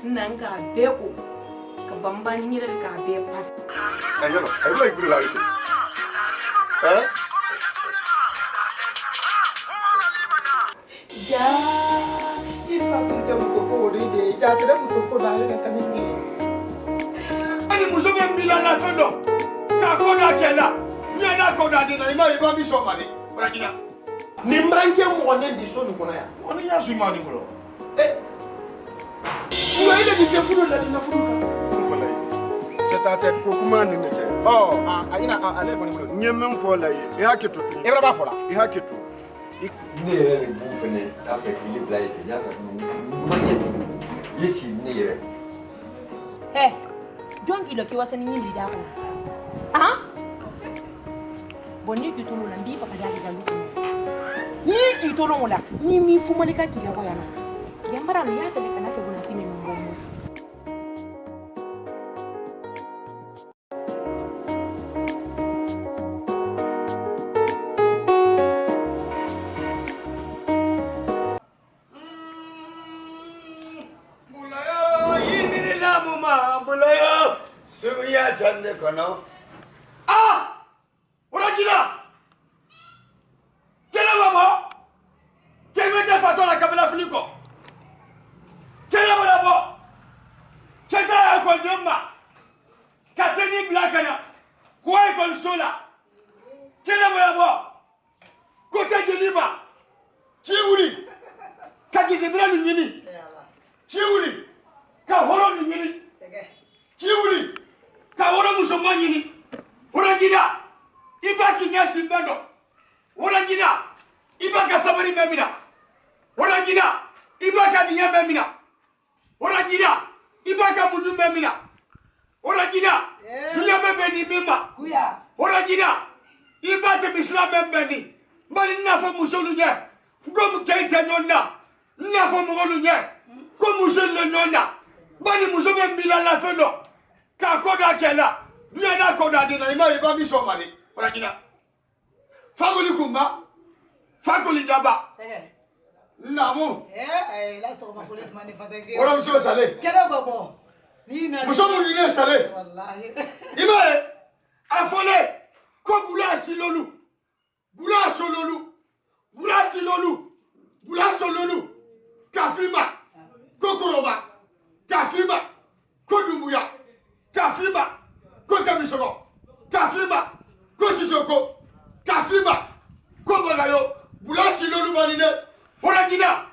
Nanga beko kabambani nyira ka be pas ayo ayo iburu la ite ya ifa kunta musoko oride ya tere musoko na ile kamini ani musobe mbila la fendo ka koda kela nya na koda de na ima iba bi so mali bragina nimbranke mo ne di so ni kona ya ono ya su ma ni bro ile di sefudo la dina fuduka fola yi c'est ta tête ko kuma ni nete ayina ale ko ni mo nyem fola yi e haketutu e ba fola e haketu ne yɛrɛ de b'u fɛnɛ k'a fɛ k'ili bila ye ten, n y'a fɛ ma ɲɛ ten, i sigi ne yɛrɛ. Jɔn k'i lɔ k'i wasa ni ɲin de d'a kɔnɔ han bon ni k'i to l'o la n b'i faga da k'i ka lu kɔnɔ ni k'i to l'o la ni min fumali ka k'i ka bɔ yan nɔ yan bara la i y'a fɛ kana kɛ bonasi min bɔ mun Tande kono uragina kela babo kelmete fatola kabla fliko kela babo keda ko nyoma kateni blakana ko ko sola kela babo ko tajiliba kiwuli kakidra nyini kiwuli ka horo nyini kiwuli Kawara musomanyini uragida ibaki nyasi mbendo uragida ibaka sabari memina uragida ibaka biya memina uragida ibaka mudu memina uragida dunya bebe ni mima kuya uragida ibate misla membeni bali nafo musolu nye ngom keite nyonna nafo mugolu nye ko musolu nyonna bali musobe mbila la fendo ka koda kela duya na koda de na ima iba mi so mali oragina fagoli kumba fagoli daba namu la so ma fole demande faseke ora mso sale keda babo ni na mso mu ni sale wallahi ima afole ko bula silolu bula sololu kafima kokoroba kafima kodumuya Kafima, ko kamisoro, Kafima, ko sisoko, Kafima, ko bagayo, bulasi lolu banine, oragina,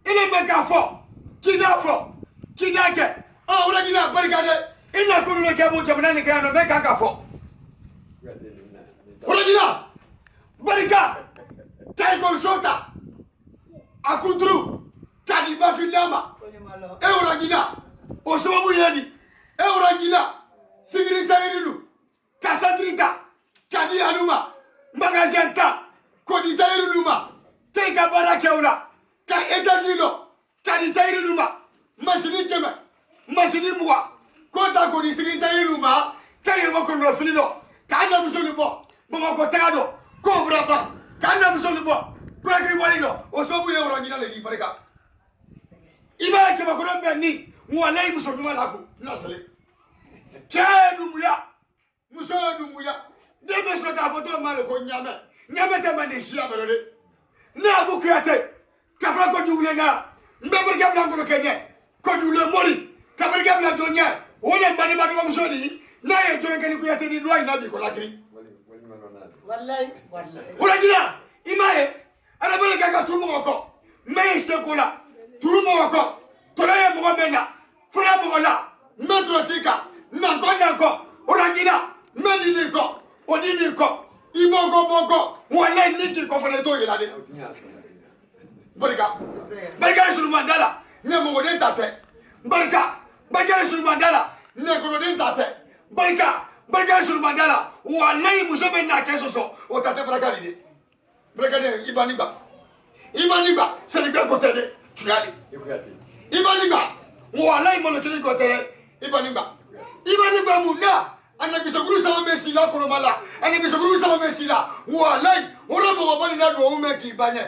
ile megafo, kidake, oragina barigade, ina ko le kabo jamana ni kano megafo. Oragina, bariga, kai konsota, akudru, kadiba finama, oragina, osobu yedi. Eurangina, Sigrita Irilu, Casadrita, Kadi Anuma, Magazenta, Kodita Iriluma, Keka Barakeula, Ka Etazino, Kadita Iriluma, Masini Kema, Masini Mua, Kota Kodi Sigrita Iriluma, Kayamoko Rafino, Kana Musolibo, Momakotado, Cobraba, Kana Musolibo, Gregory Walino, Osobu Eurangina Lady Barika. Iba Kebakura Beni, Mwalei Musoduma Laku, Nasale. Kedumuya, Musodumuya, Demes la photo Malco Nyame, Nyamete Manesia Berode, Nabu Create, Cafraco Julena, Member Gablanco Kenya, Codule Mori, Cabergabla Donia, William Banimagam Sodi, Naya to Create the Dry Nabi Colacri. Uragina, Imae, Arabella Tumoko, May Secola, Turumoko, Toraya Mogomena, Framola, Metrotica. Nanko, Orangina, Meliniko, Odiniko, Ibogo, Wale Niki Kofaneto Yelade. Barika Sulmandala, Nemodenta, Barika Sulmandala, Negodenta, Barika Sulmandala, Wale Musomen Nakeso, or Tate Bragadi. Regardez, Ibaniba. Ibaniba, c'est le gars côté de. Tu as dit. Ibaniba. Voilà, il m'a dit côté. Ibaniba. Ibaniba Mouna. Ana bisoguru sama mesila koromala. Ana bisoguru sama mesila. Voilà, on a mon bon ina do ume ki banye.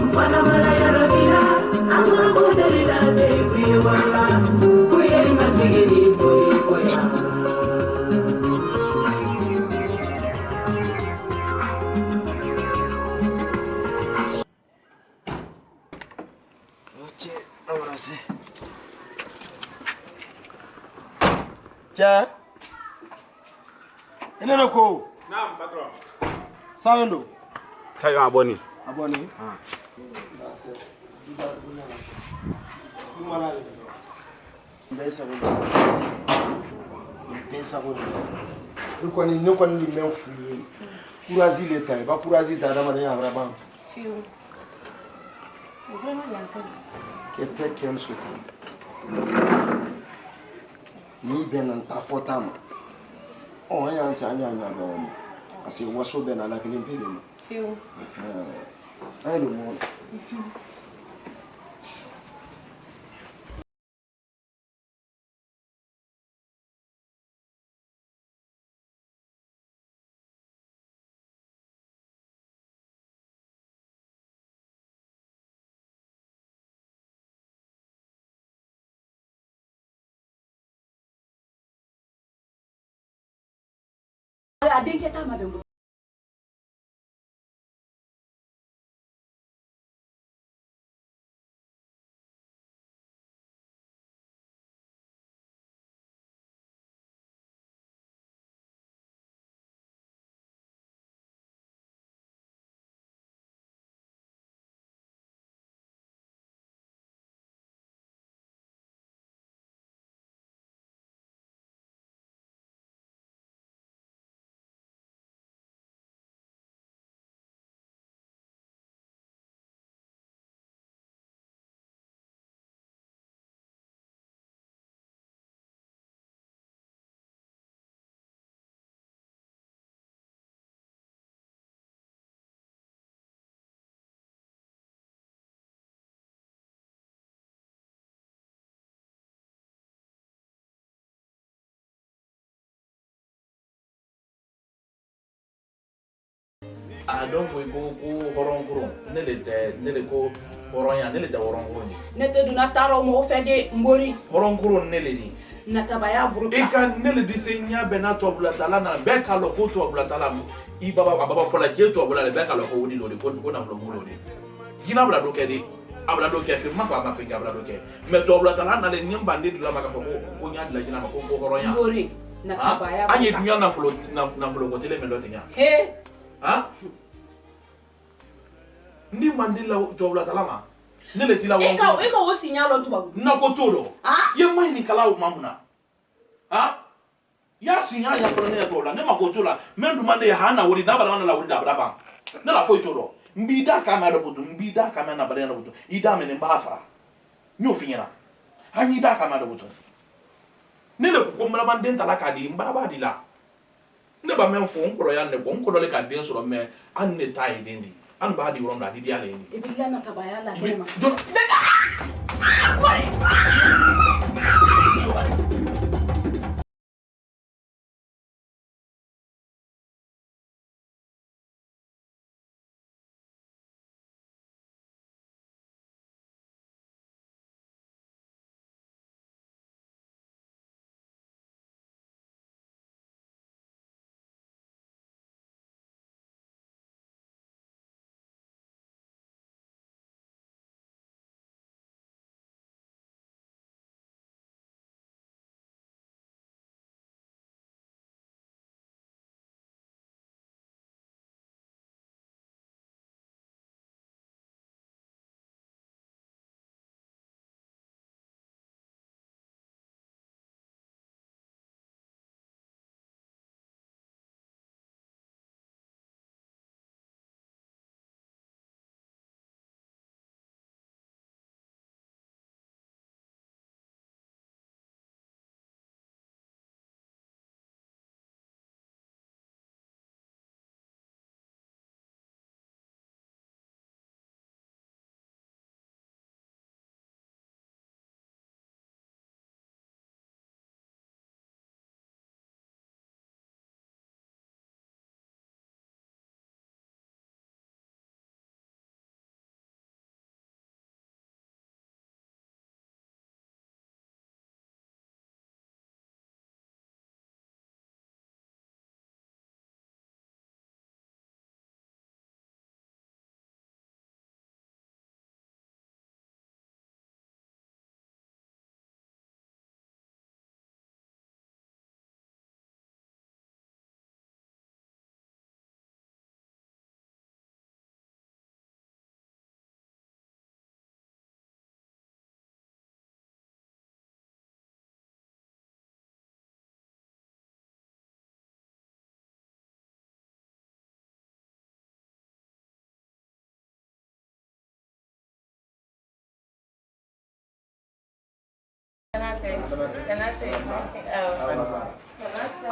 Mfana mara ya rabira, ama modeli la tebi wala, kuye masigini poli koya. Ok, ahora sí. Tiens. Il est là quoi? Naam, patron. Ça y est. Kayo aboni. Abonné. Ne kɔni ni mɛn f'u ye courage le ta i ba courage ta adamadenya vraiment Fiu. Vraiment il y a un cas. que te quel soutien ni bɛn na ta fɔta ma an y'an se an y'a ɲagami ma parce que waso bɛn na la kelen pe de ma Fiu. an ye le mot A denkɛ ta ma bɛn a dɔn ko hɔrɔn kuro ne le ko hɔrɔnya ne le tɛ hɔrɔn kuro ye ne tɛ donna taara o mɔgɔ fɛ de Mbori hɔrɔn kuro ne le di natabaya buruta i ka ne le di se ɲa bɛɛ n'a tubabulatala na bɛɛ k'a lɔn ko tubabulatala i baba a baba fɔla diɲɛ tubabula bɛɛ k'a lɔn ko wuli de ko nafolo b'o de jinɛ bila dɔ kɛ de a bila dɔ kɛ fɛ ma fɔ a ma fɛ kɛ a bila dɔ kɛ mais tubabulatala nalen ni banden de la ma k'a fɔ ko n y'a dilan jinɛ ma ko hɔrɔnya Mbori natabaya an ye dunya nafolo ko tele mɛ dɔ tigɛ he ha ndi mandi la tubabulatala ma ne le tila e ka o signalo tubabu na ko to do ye mai ni kala o mamuna ha ya signal ya fona ne to la ne ma ko to la men du mande ha na wori na bala na la wori da bra ba ne la foi to do mbi da ka ma do butu mbi da ka ma na bala na butu ida me ne ba fara nyo finyana ha ni da ka ma do butu ne le ko mbara ban den tala ka di mbara ba di la ne ba men fo nkoro ya ne ko nkoro le ka den so me an ne tai den di an ba di rom da di dia le ni e billa natabaya la tema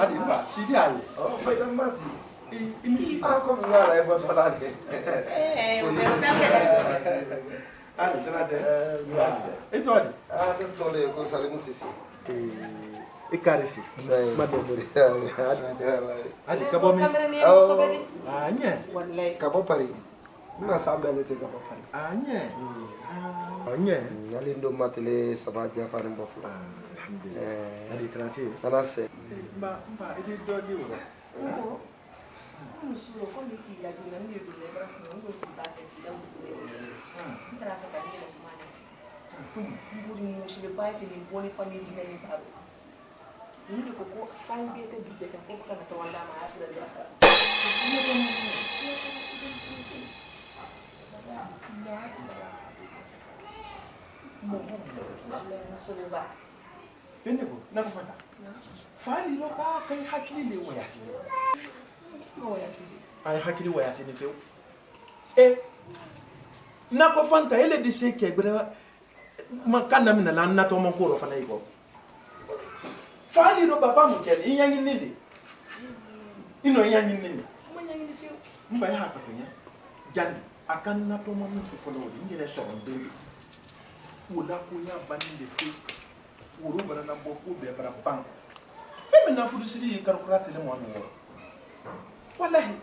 Adi ba, sidi aye. Oh, foi da masi. Ini si aku mengalah ya buat solat. Adi, senate. Itu adi. Ada tole ko salimu sisi. Ikarisi. Madobori. Adi kabo mi. Anya. Wallahi. Kabo pari. Muna sambele te kabo pari. Anya. Anya. Alindo matele sabaja farin bofu. Alhamdulillah. Adi transi. Tanase. Mbak, ini dogi udah. Musuh kok dikira gila nih di lepas nunggu kita tidak boleh. Kenapa tadi lo kemana? Buri musuh lepas ini boleh family dia ni baru. Ini tu kok sangat itu di dekat kok kan atau anda mah sudah di atas. Musuh lepas. Ini bu, nak apa? Fali lo ka kai hakili le waya sini. Waya sini. Ai hakili waya sini feu. Na ko fanta ele di se ke gbere ma kana mina la na to mo ko ro fana iko. Fali lo baba mu ke ni yanyi nindi. Ino yanyi nindi. Mo yanyi ni feu. Mba ya ka to nya. Jan akan na to mo mu fo no ni le so ndo. Wala ko ya bani de feu. Woro bara na bo ko be bara bang. Femi na fudu sidi karkurate le mo no. Wallahi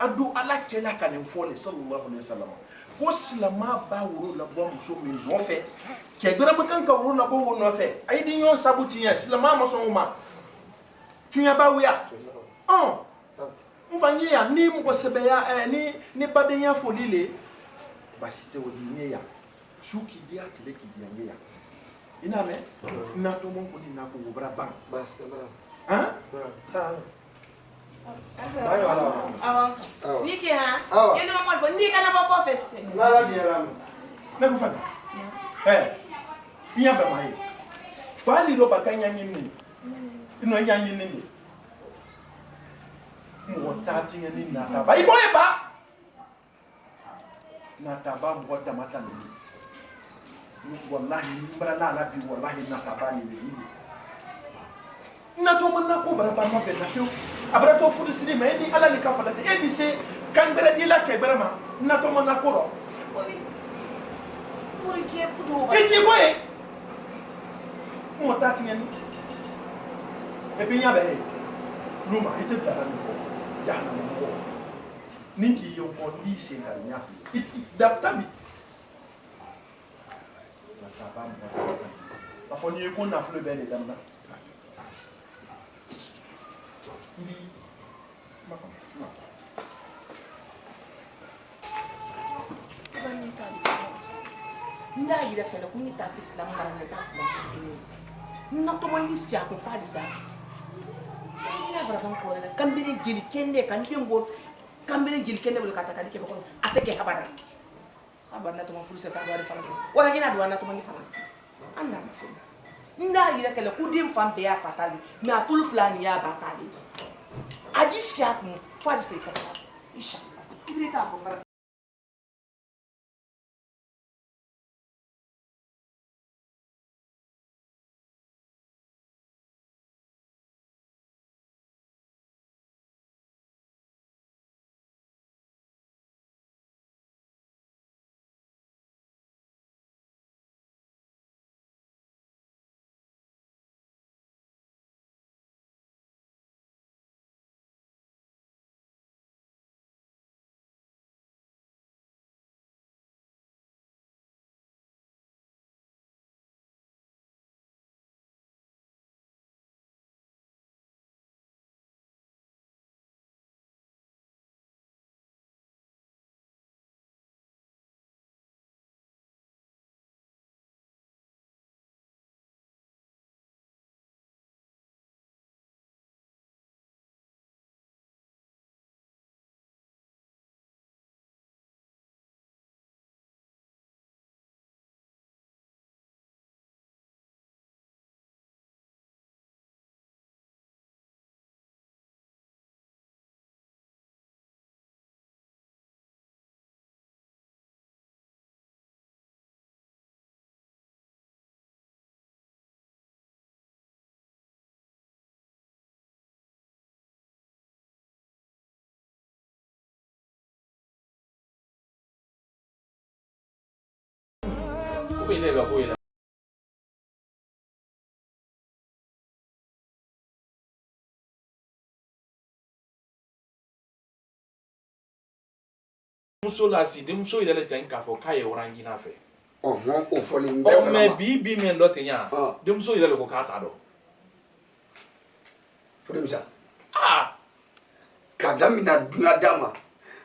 adu ala kela kan fole sallallahu alaihi wasallam ko silama ba woro la bo muso min no fe ke gbera makan ka woro la bo no fe ay di yon sabuti ya silama ma so ma tunya ba wiya mfanye ya ni mko sebe ya ni bade ya folile basite wodi ya suki dia kile ki dia ya ina me na to mon ko ni na ko wobra ban basela sa ayo ala niki ha yene mama fo ndika na ba ko fesse la di ram na ko fada iya ba mai fali ro bakanya nyini ino nya nyini ni mo tati nyini na ta ba iboye ba na ta ba mo ta mata ni wallahi mbara la bi wallahi na ta ba ni ni na to man na ko bara ba ma be na fiu abra to fu sini me ni ala ni ka fala te ni se kan bere di la ke bere ma na to man na ko ro pour que pudo ba ti boye mo tati nyini e bi nya be luma ite dara ni ko ya na mo ninki yo ko di se na nya fu da tabi na ta ba mo ba fo ni ko na fu le be le damna nda yira kala ko ni ta fi islam ngara ne ta islam na to man ni sia to fa di sa ina bara ban ko la kambere jili kende kan dembo kambere jili kende bol kata kadi ke ko atake habara habara na to man furse ka do faransi wala gina do na to man faransi anda ma fu nda yira kala ku dim fam be ya fatali na tul fulani ya batali aji sia ko fa di se ka sa inshallah ibrita fo mara ile ga ko ile muso la si de muso ile le tan ka fo kai orangi na fe mo o foli mbe o me bi me ndo tenya de muso ile le ko ka ta do fodem sa kadamina dunya dama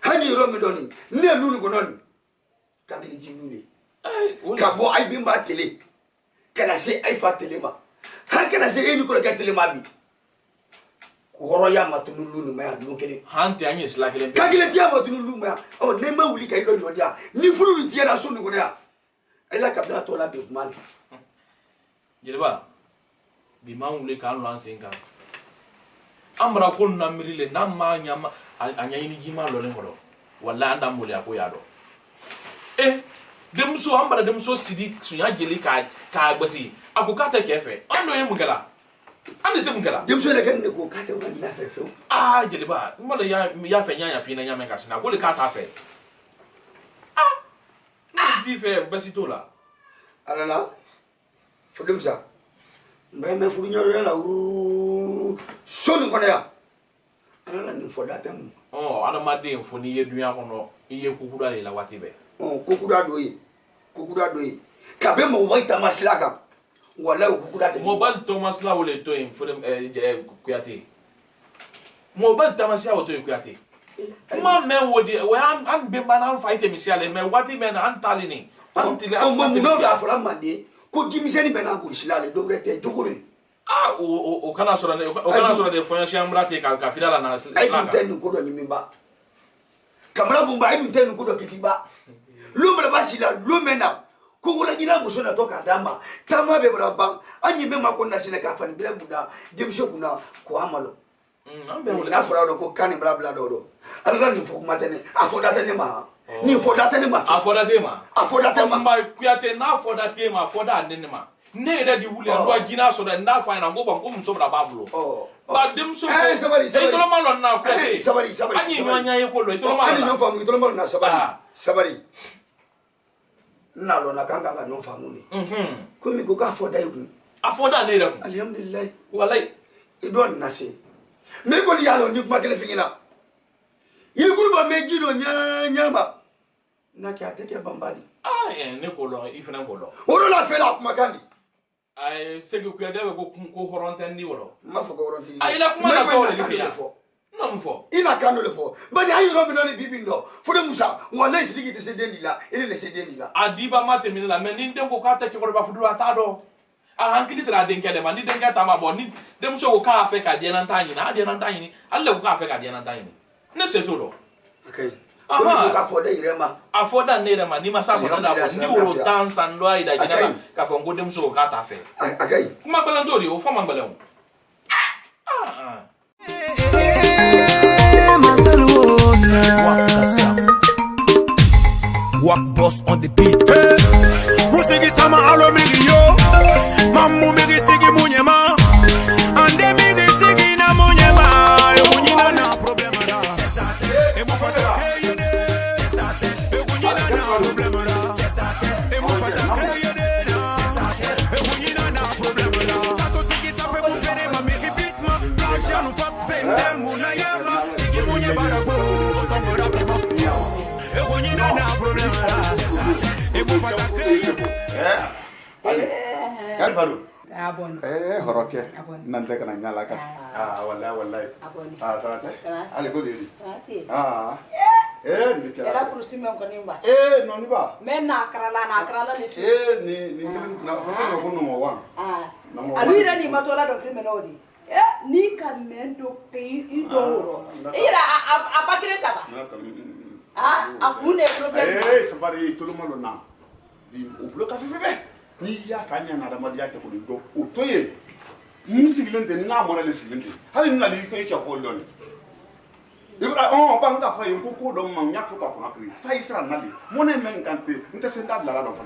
hani ro mi doni ne lulu ko non kadiri jinuni kabo ay bimba tele kana se ay fa tele ma han kana se emi ko ka tele ma bi woro ya matunu lulu ma ya do kele han te anye sla kele ka kele ti amatunu lulu ma o ne ma wuli kay do dia ni furu lu ti da so ni ko ya ay la kabla to la be mal Jeliba bi ma wuli kan lan singa amra ko na mirile na ma nyama anya yini jima lo le ngolo walla anda mule akoya do demso ambara demso sidi sunya jeli ka gbasi akukata kefe ando ye mugala ande se mugala demso le kan ne ko kata wani na fefe jeliba mala ya fe nya fi na nya me kasina ko le kata fe no di fe basi to la alala fudumsa mbeme fudu nyoro ya la sonu kono ya ala ni fo datam ana madde foni ye dunya kono iye kukuda le la watibe kukuda doyi kabe mo waita maslaka wala kukuda te mo bal Thomas la wole to en fodem kuyate mo bal Thomas ya to kuyate ma me wodi we am be bana fight misiale me wati me na antalini antile mo da fala mande ko jimiseni bena ko silale do rete jogore o kana sora de fonya shambrate ka fidala na ay dum ten ko do nyimba kamara bumba ay dum ten ko do kitiba lumba basila lumena ko wala gina muso na toka dama kama be braba anyi me makonna sile ka fani bila buda jemsho kuna ko amalo na fura do ko kani bla bla do ala ni fo matene afoda tene ma ni foda tene ma afoda tema ma kuyate na afoda tema afoda nenema ne da di wuli ndo gina so da na fa na go ba ko muso bra bablo ba dem so sabari to lo malo na kuyate sabari anyi nwanya ye ko lo to lo malo ani no famu to lo malo na sabari na lo na kanga ga no famu ni kumi ko ka afoda afoda ne da alhamdulillah wallahi idon nasi me ko li yalo ni kuma kele fingina yiri gurba me jido nyama na ki ateke bambadi ne ko lo ifena ko lo woro la fela kuma kandi ay segu ku yade ko horontendi woro ma fo ko horontendi ay la kuma na ko le fiya non fo ina kando le fo bani ayi ro mi no ni bibindo fo de musa wala isigi de sedendi la ile le sedendi la adiba mate min la men ni den ko ka ta ko ba fudu atado a hankili tra den kede man ni den ka ta ma bo ni dem so ko ka fe ka de nan tanyi na de nan tanyi ni alle ko ka fe ka de nan tanyi ne se to do okay ko ka fo de irema afoda ne rema ni masa ko da bo ni woro tan san lo ai da jina ka fo ngo dem so ka ta fe okay ma balando ri o fo ma balon Walk boss on the beat. Musigi sama alo miliyo. Mamu miri sigi munyema. Ande miri sigi na munyema. Munyina na problema da. Emu fata kreye de. Munyina na problema da. Emu fata kreye de. Munyina na problema da. Tato sigi sa fe bupere ma miri bitma. Black janu fast spender muna yama. Sigi munye baragbo. Sangora prima. Munyina na problema da. Emu fata kreye de. Falu abon horoke nante kana nyala ka wallahi tarate ale ko diri ni kala la kursi men ko nimba no ni ba men na krala ni fi ni na fa ko no mo wa alira ni matola do criminal ni kan men do te idoro ira apakire taba akune problem sabari to lo malo na bi o bloka fefe ni ya fanya na damadi yake ko do o toye musigilente na mo na le sigilente hali na li ko yake ko lon ibra banga fa yin ko do man nya fuka ko akri fa isra na li mo ne men kante nte se ndabla la do fa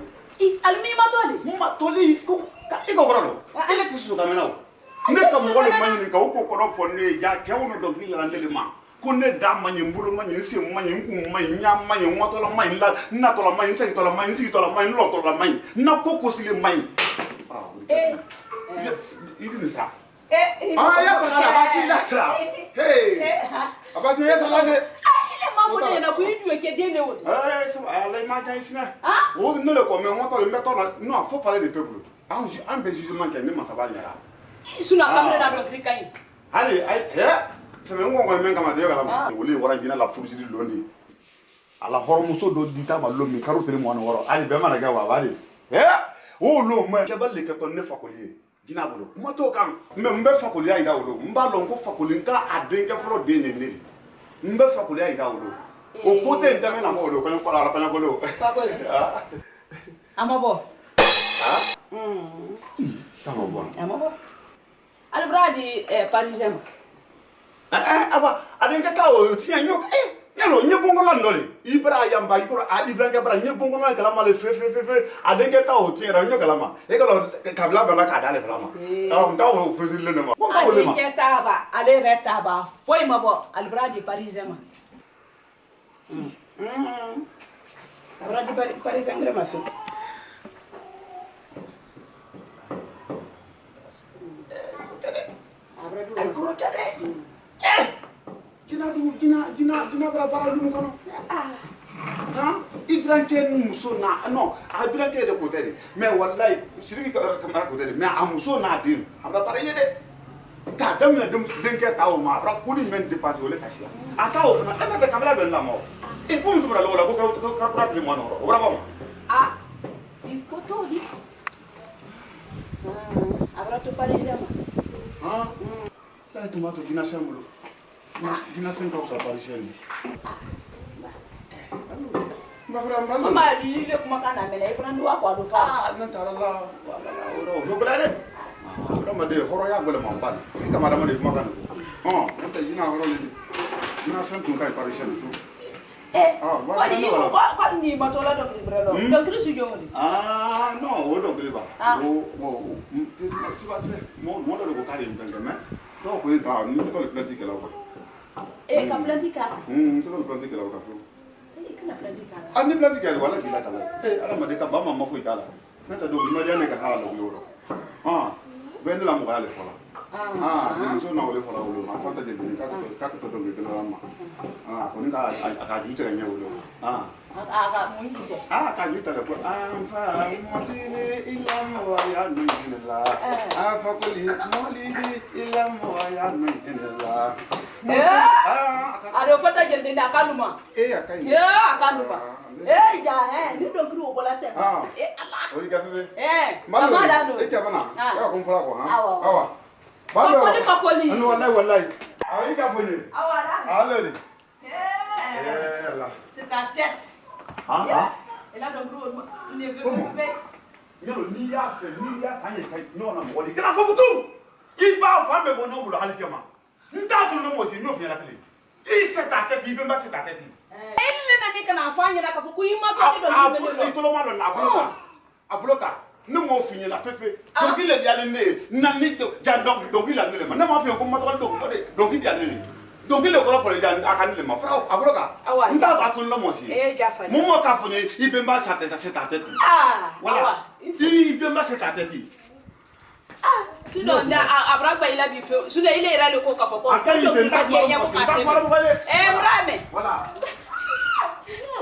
almi matoli ko ka iko bro ele tisu ka mena ne ka mo le man ni ka ko do fo ne ja ke wono do bi la ndele ma ko ne da manyi mburu manyi si manyi nku manyi nya manyi motola manyi la na tola manyi se tola manyi si tola manyi lo tola manyi na ko sile manyi idi ni sa ya sa ta ba ti la sa hey abati ya sa la de ile ma fo de na ku idu e ke de ne wo so ala ma ja isina wo ne le ko me motola me tola non faut parler de peuple en be jugement que ne ma sa ba nyara suna kamre na do krikai allez c'est même on même comme dire là woli wara gina la fourji di loni ala hormuso do di ta ma lomi karotere mo woro ali be mana ga wa bali o lo mo ke balle ke to ne fakoli gina bolo mo to kan me mbe fakoli ay da wolo mba lo ko fakoli nka aden ke fro de ne mbe fakoli ay da wolo o kote ndame na mo lo ko la pa na bolo fakoli amabo amabo albradi parisien aba adenga ka o tiya nyok yalo nye bongola ndole ibra yamba ibra ibra ke bra nye bongola kala male fe adenga ka o tiya nyok kala ma e kala kabla bana ka dale kala ma nga o fezile ne ma adenga taba ale retaba foi mabo albradi parisien albradi parisien ngre ma fi albradi dina bara dum kono ah ibranke muso na non ibranke de côté mais wallahi siriki kamara côté mais amuso na din abra bara yede ka damna dum denke taw ma abra kuni men dépasser wala kashia ataw fana e mata kamala ben la mo e fo mutu bra wala ko ka pra mo no obra ba ah ikoto di abra to parisien ah la tomato dina sembulo dina senka usa parisien Mama lile kumakana mele ifuna nduwa kwa do fa nan taralla wala ro bla de ro ma de horo ya gole ma ban ni kama da ma de kumakana enta yina horo le dina sentu kai parisien so wadi imo kwa ni matola do kribrelo do krisu jodi non o do kriba o ti ba se mo do ko kare mbenge me do ko ni ta ni to le pratique la ko ka pratique to le pratique la ko ani pratique ya wala bila kala ala ma de ka ba mama fo itala nata do ma jane ka hala do yoro bende la mo gale fola ni so na wole fola wolo ma fanta de ni ka to do ngi la ma ko ni ka aka jita nya wolo aka munjite ka jita le ko fa motini illa wa ya nilla fa kulli molidi illa wa ya nilla ado fata jelde nda kaluma akai akaluma ja ni do kru bola se ala ori ka febe amada no bana ya ko fala ko awa fakoli anu wallahi awi ka foni awa da alori ala c'est ta tête et là do kru ne veut pas yalo ni ya fanye kai no na mo di kana fo butu iba fa me bono bulo halitema nta to no mo si no fi na kale c'est ta tête il peut pas c'est ta tête elle na ni kana fanya na ka fu kuima to do ni to lo ma lo na abloka ne mo finye la fefe donc il est allé né na ni jandok donc il a né ma na ma fi ko ma to donc il est allé donc il est ko fo le jan akani le ma fra abloka nta ba to lo mo si mo mo ka fo ni il peut pas c'est ta tête voilà il peut pas c'est ta tête sinon nda abragba ila bi fe sule ile ira le ko ka fo ko to ka je nya ko ka se brame voilà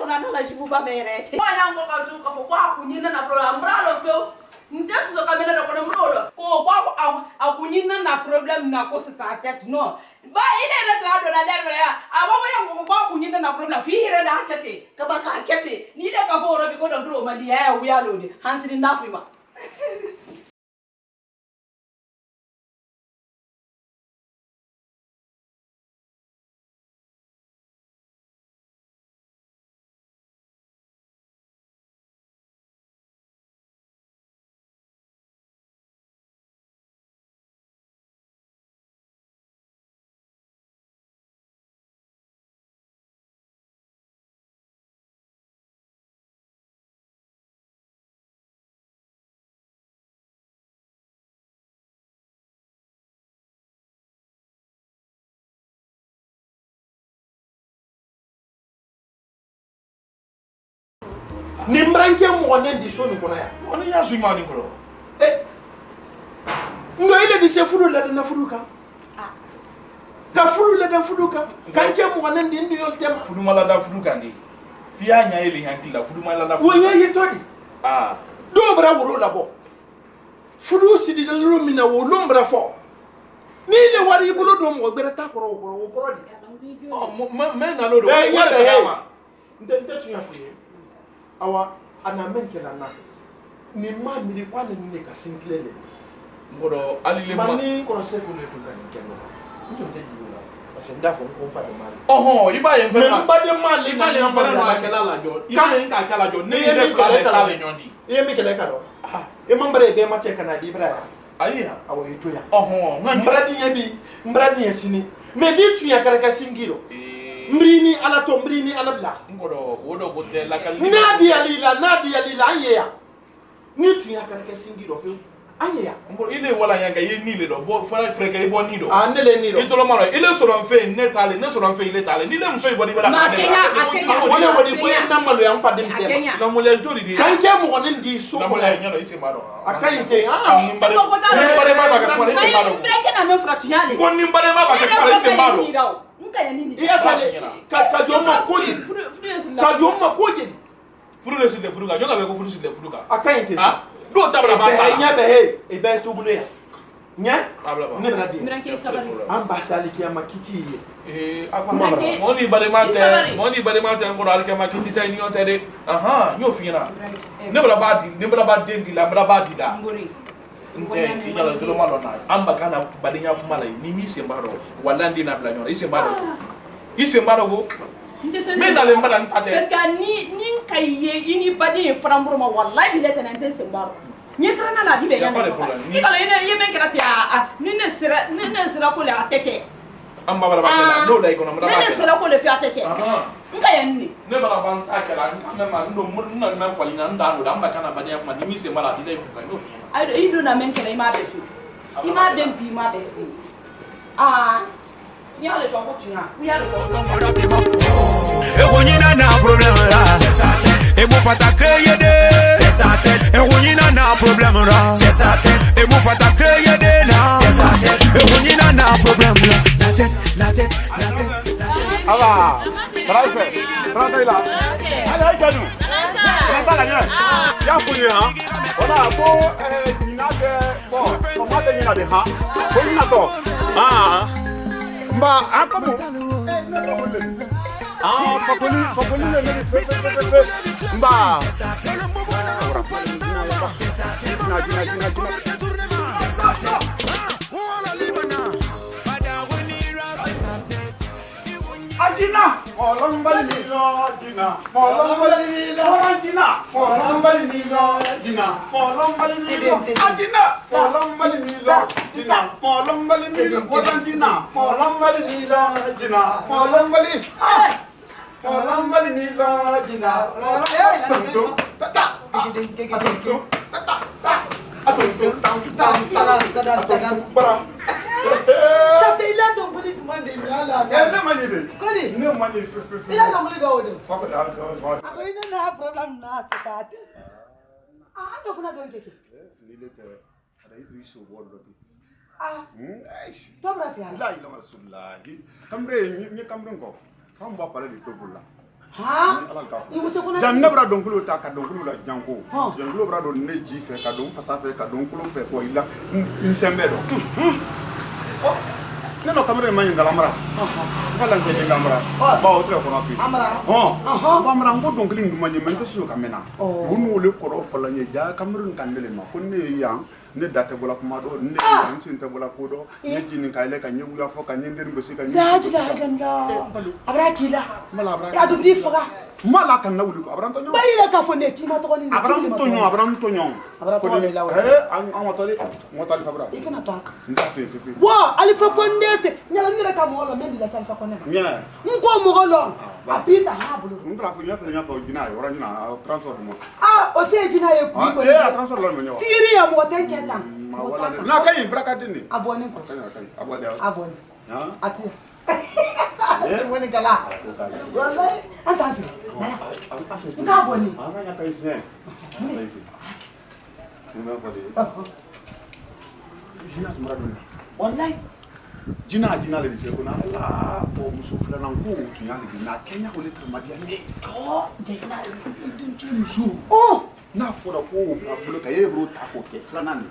ona na la jibu ba mere ona ngo ka tu ka fo ko akunyina na problem bralo fe ndesi zo kamela na kona mrolo ko kwa akunyina na problem na ko sta tet no ba ile ira tra do na derbe ya abawo ya ngo ko akunyina na problem fi ire na kete ka ba ka kete ni ile ka fo ro bi ko do ro ma di ya wi alo de hansini nafima Nimbranke mo ne di so ni kono ya oni ya su ma ni kono ndo ile di se fudu la na fudu ka ka fudu la da fudu ka kan ke mo ne di yol tema fudu mala da fudu kan di fiya nya ile hanki la fudu mala da fudu wo ye to di do bra wuro la bo fudu sidi da lu mi na wo lo mbra fo ni le wari bulo do mo gbere ta koro di me na lo do wo le sama ndente tunya fuye awa ana menkela na ni ma mi kwa ni ka sinklele ngodo alile mani ko se ko le to kan keno njo de diwa parce que ndafo ko fa de mali iba ye mfa ba de mali na le mfa na akela la jo iba ye nka akela jo ne ile fa le ta le nyondi ye mi kele ka do e mambare be ma che kana di bra ayiha awo ito ya mbradi ye bi mbradi ye sini me di tu ya kala ka singiro mbrini ala to mbrini ala bla ngodo wodo bote la kali nadi alila ayeya ni tu ya kala ka singiro fe Anya. Ile wala yanga ye ni le do bo fara freka e bo ni do. Ah ne le ni do. Itolo maro ile so ron fe ne tale ne so ron fe ile tale. Ni le muso ibo di bala. Ma Kenya. Wole wodi bo na malo ya mfa dem te. Na mo le jori di. Kan ke mo nin di so Na ko. mo le nyalo ise maro. Akai te Mbare ma ba ka pare ise maro. Breke na me frati yale. Ko ni mbare ma ba ka pare ise maro. Nka ya nini? Iya fale ka jomma koji. Ka jomma koji. Furu le sile furu ka. Nyoka be ko furu sile furu ka. Akai te. Do tabra ba sa. Nya be he e be to bulu ya. Nya? Abla ba. Ne bradi. Miranke sabari. Am ba sali ki amakiti. Akwa moni bare mate ko dal ke makiti tay ni on tede. Aha, nyo fina. Ne bra ba dendi la bra ba dida. Ngori. Ni nyalo to malo na. Amba kana badinya kuma la ni mi se mbaro. Wala ndi na bla nyora ise mbaro. Ise mbaro go. Me dale mbara ntate. Parce que ni kaye ini badi frambro ma wallahi bilete na ntense mbaro. Ni krana na dibe yana. Ni kala ye men krati a ni ne sera ko le ateke. Amba bara ba no dai ko na mbara. Ne sera ko le fi ateke. Nka yanni. Ne bara ban akela na ma ndo na na fali na ndano da amba kana badi kuma ni mi se mbara dai ko ka no fi. Aido ido na men kala ima be fi. Ima be bi ma be si. Ni ale to ko tunya. Ni ale to. Egonina na problem la. E mo fata créer des. C'est sa tête. Egonina na problem la. C'est sa tête. E mo fata créer des na. C'est sa tête. Egonina na problem la. La tête. Allah. Trafe. Trafe la. Allez, ganu. On va la ya funi ha. Ona ko dina de bo. Ko ma de dina de ha. Ko dina to. Mba akamu. Popoli le mba. Ajina, molambali milo, jina, molambali milo, jina, molambali milo, jina, molambali milo, ajina, molambali milo, jina, molambali milo, jina, molambali milo, jina, molambali. Molambali milo, jina, molambali. Tata, Ça fait il a donc voulu demander là. Elle ne manie pas. Kodi. Ne manie Il a donc voulu gaude. Fuck it out. Après il n'a problème na c'est on fona donc keke. Il était ada itu isu bol loti. Tobra si la ilaha rasulullah. Kamre ni kamre ko. Fam ba pare di tobulla. Janne bra donkulu ta ka donkulu la janko. Janko bra do ne ji fe ka don fasa fe ka donkulu fe ko ila insembe do. Ne no kamera man ngalamra. Fala se ngalamra. Ba o tre ko na pi. Amra. Ba mra ngo donkulu ndu manye men to su kamena. Wonu le ko ro fala nye ja kamerun kandele ma ko ne yang ne date bola kuma do ne yang sinte bola ko do ne jini ka ile ka nye wula fo ka nye ndir mbe ka nye. Abra kila. Mala abra. Ya dubli faga. Mala kan na wuli ko abra to nyo. Ba ile ka fo ne ki ma to ni. Abra to nyo. Abra to le lawa. An motali fabra. Ikena to aka. Ndato fefe. Wa alifa kondese nyala ndira ka mo lo mendi la salfa kone. Nya. Nko mo golo. Apita habulu. Ndra fo nya fo jina yo rajina transport mo. O se jina ye ku ko. Transport lo mo nyo. Siri ya mo tenke ta. Na kay braka dini. Abone ko. Abone. Ha? Ati. Woni gala. Wallahi antazi. Nka abone. Ana nya kay sne. Jina tumrado. Wallahi. Jina le dije ko na la ko muso fulana ko tu ya le na Kenya ko le tramadia ne. Ko je fina din ke muso. Na fora ko na fulo ka yebro ta ko ke fulana ne.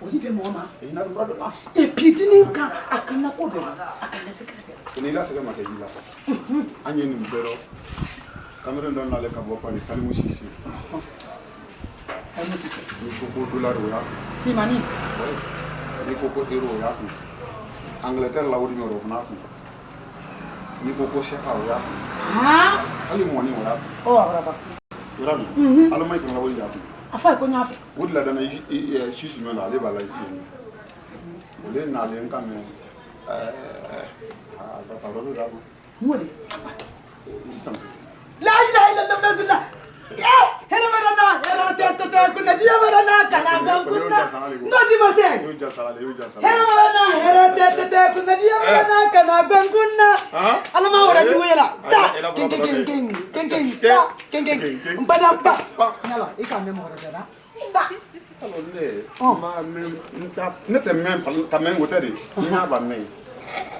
Odi be mama. Na tumrado na. E pitini ka akana ko be. Akana sekere. Ni la sega ma ke jila. Anye ni mbero. Cameroon don na le ka bo pa ni Salimu Sisi. Salimu Sisi. Ni ko dollar ya. Si mani. Ni ko euro ya. Angleterre la wodi ngoro na ko ni ko chefa ya ali mo ni wala brava wala alo mai tan la wodi ya afa ko nyafe wodi la dana susi me la le bala isi wole na le nka me ba ro da ko mole la ilaha illallah Hera marana, hera tete kuna dia marana kana ganguna. No di mase. Hera marana, hera tete kuna dia marana kana ganguna. Alama ora juela. Ta. King. Mbadamba. Nala, ikame mo ora dada. Ta. Alors ne te même ta même hôtel nya ba me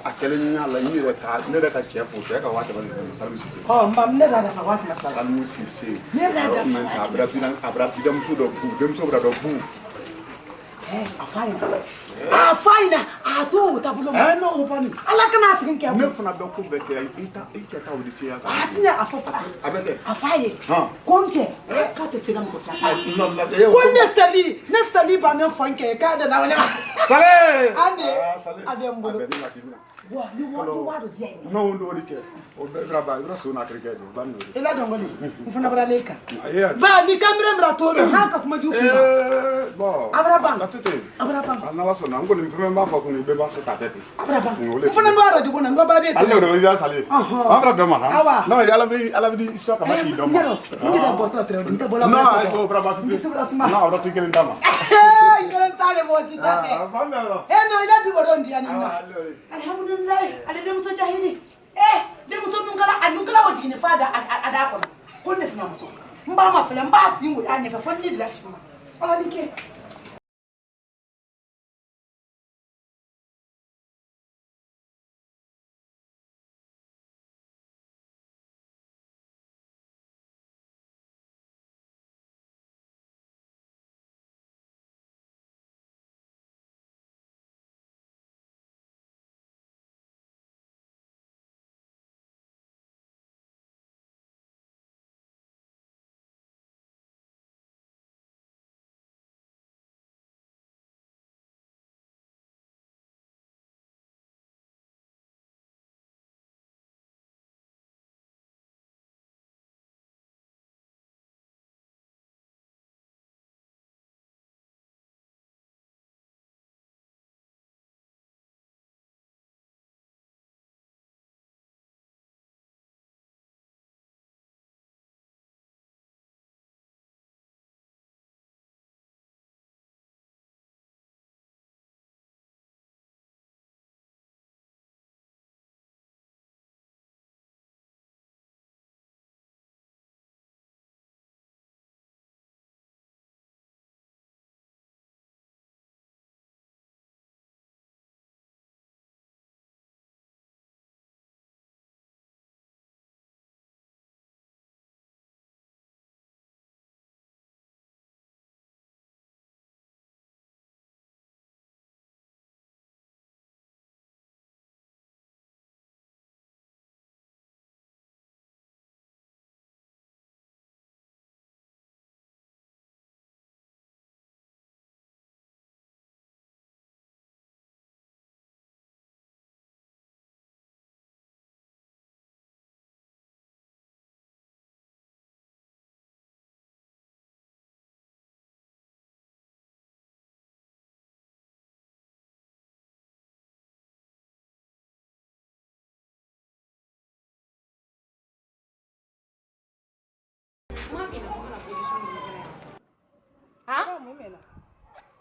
akele nya la ni re ka ne re ka chef o ka wa ta ba ni salmu sisi oh mam ne da fa wa ta salmu sisi ne da da abra pidam su do bu dem so bra do bu afaina atu tabulo no opani ala kana sigin ke me funa do ko beke ita ta wudi ti ya ka atinya afopa abete afaye konke ka te sina mo fa no la konne sali ba me fonke ka da na wala sale ande sale ade mbolo wa ni wa do dia no ndo ri ke o be braba ira so na krike do ban no ila dongoli mfuna bra leka ba ni kamera mra toro haka kuma jufu bon abra bang latete abra bang ana la so na ngo ni mfeme mba fa ko ni be ba se tatete abra bang mfuna ndo ara jugo na ndo ba be alle do ri sale abra be ma ha no ya ala bi so ka ma ki do ma ngi da boto tre ngi bola no ai go braba fi no abra ti kelen dama ngelen tale mo ti tate no ila bi bodo ndi ani na alhamdulillah ale dem so jahili dem so nungala wajini fada ada ko ko ne sina muso mba ma fele mba singo ya ne fe fonni la fi ala dike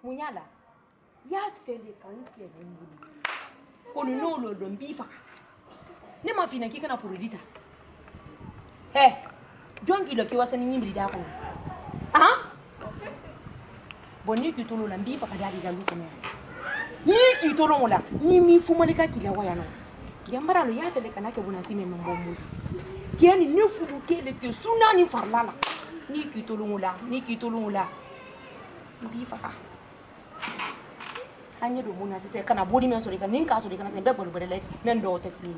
munyala ya fele kan ke ngulu kono no lo mbifa ne ma fina kika na purudita jongi lo kiwa sani nyimbi da ko bonni ki tolo la mbifa ka dali da luko ni ki tolo ngola ni mi fumalika kila waya no yambara lo ya fele kana ke bona sime mambo kiani ne fudu ke le te sunani farlala ni ki tolo ngola mbifa ka hanya do muna sai kana bodi men so de kan ninka so de kana sai be bol bele men do te ni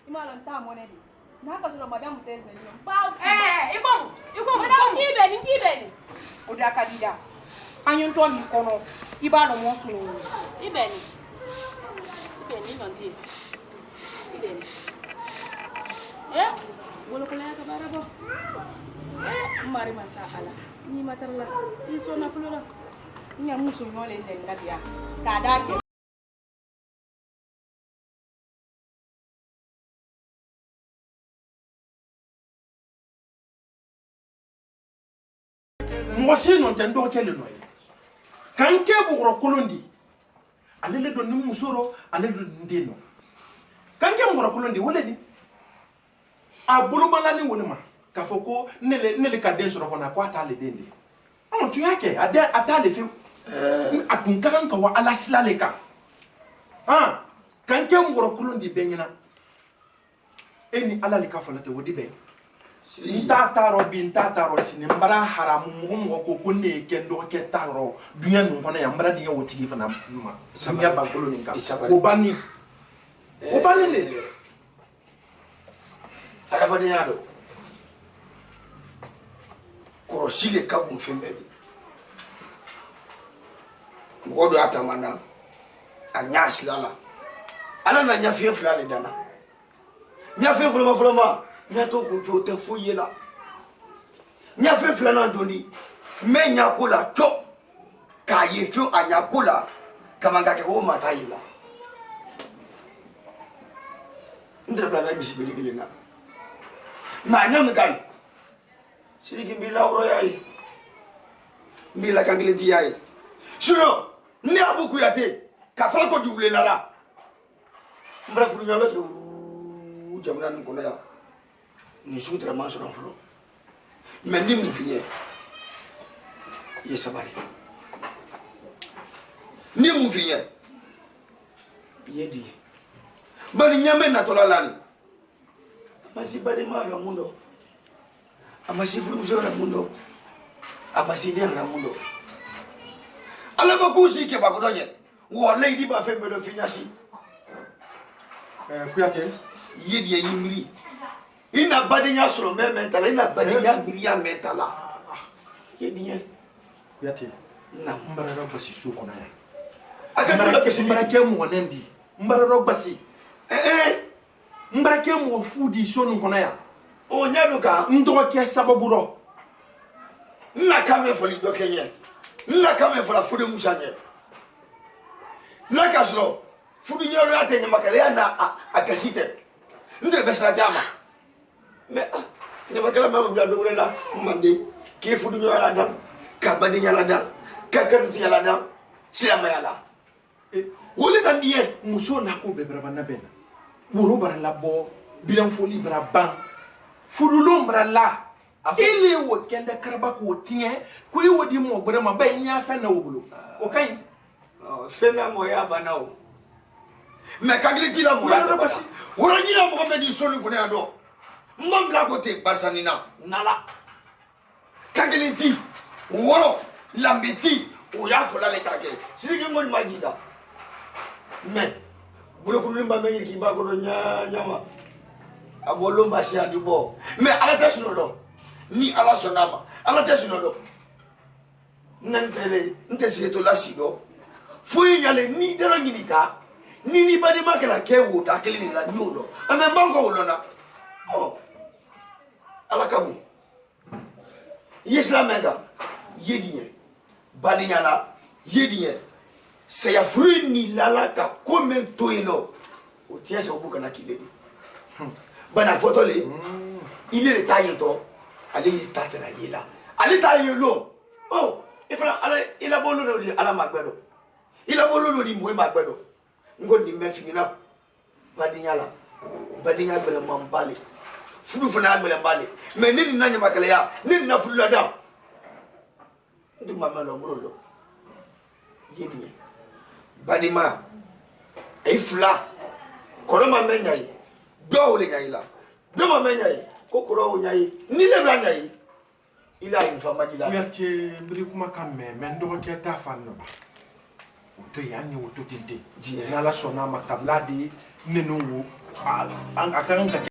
imalan ta mo ne di na ka so madam te ze ni ba iko madam ti be ni o da ka dida anyo to mi kono iba no mo so ni ibe ni nonti ibe ni bolo ko la ka barabo mari masala ni matarla iso na fulula nya musu ngole ndeng ngabia kada mosi non tan do kele noy kan ke bugro kolondi alele do nim musoro alele do ndeno kan ke bugro kolondi wole ni abulu balani wole ma ka foko nele ka den soro kona ko atale dende on tu yake atale fi atun kan ka wa ala silale ka kan ke bugro kolondi benyina eni ala le ka falate wodi be nta taro sini mbara haramu mo ko ne kendo ke taro dunya no hono ya mbara dinya wotigi fana ma samiya bankolo ninka o bani ne arabani yado ko sile kabum fembe ngodo atamana anya silala ala na nya fiye fulale dana nya fiye fulama nya to ko te foye la nya fiye fulana doni me nya ko la cho ka ye fi anya ko la kama ngake ko mata yila ndre bla ba bisibili gilena ma nya mkan sirigi mbila oro yayi mbila kangileti yayi suno ni abuku yate ka fa ko dubule la mbra fulu nyalo ke jamna nun kono ya ni sutra man so fulu mais ni mu fiye ye sabari ni mu fiye ye di bali nyame na tola lani masi bade ma ya mundo amasi fulu so na mundo amasi de na mundo ala ba kusi ke ba ko donye wo lady ba fe me do finyasi kuyate yedi yimiri ina badinya soro me mentala ina badinya miriya mentala yedi kuyate na mbara ro basi su kona ya akatula ke mbara ke mo nendi mbara ro basi mbara ke mo fudi so nun kona ya o nyadu ka ndo ke sababu ro na kame foli do kenye na kame fola fude musanye na kasro fudu nyoro ya tenye makale ya na akasite ndre besra jama me ne makala ma bla do la mande ke fudu nyoro la dam ka badi nyala dam ka kadu nyala dam sila mayala wole dan diye muso na ko be braba na bena woro bara la bo bilan foli bara ban fudu lo mbra la ile wo kende karaba ko tie ko yi wodi mo gbere ma bay nya fa na wobulo o kai fena mo ya banao me kagli tila mo ya basi wora nyina mo be di sonu ko ne ado mam la ko te basanina nala kagli ti woro lambeti o ya fola le kake sirigi mo magida me bulo ko limba me yiki ba ko do nyama abolo mbasi adubo me ala tesuno do ni ala sonama ala tesuno do nantele ntesi to la sido fuyi yale ni dero nyinita ni badi makala ke wo da kele la nyudo ame bango wolona ala kabu yesla mega yediye badi nyala yediye se ya fuyi ni lala ka komento ino o tiese obuka na kileni bana photo le il est taillé to ali tatana yela ali taillé lo ifra ala ila bolu no di ala magbedo ila bolu no di moy magbedo ngoni me fingina badinya gbele mambale fudu funa gbele mbale me nini na nyama kale ya nini na fudu ladam ndu mama no muro yedi badima e fula koroma menyai do le nyai do ma menyai kokoro nyai ni le bra nyai ila infama jila merti mbri kuma kamme men do ke ta fanno to yanni woto tinte ji na la sona makabla di nenu wo an akan ka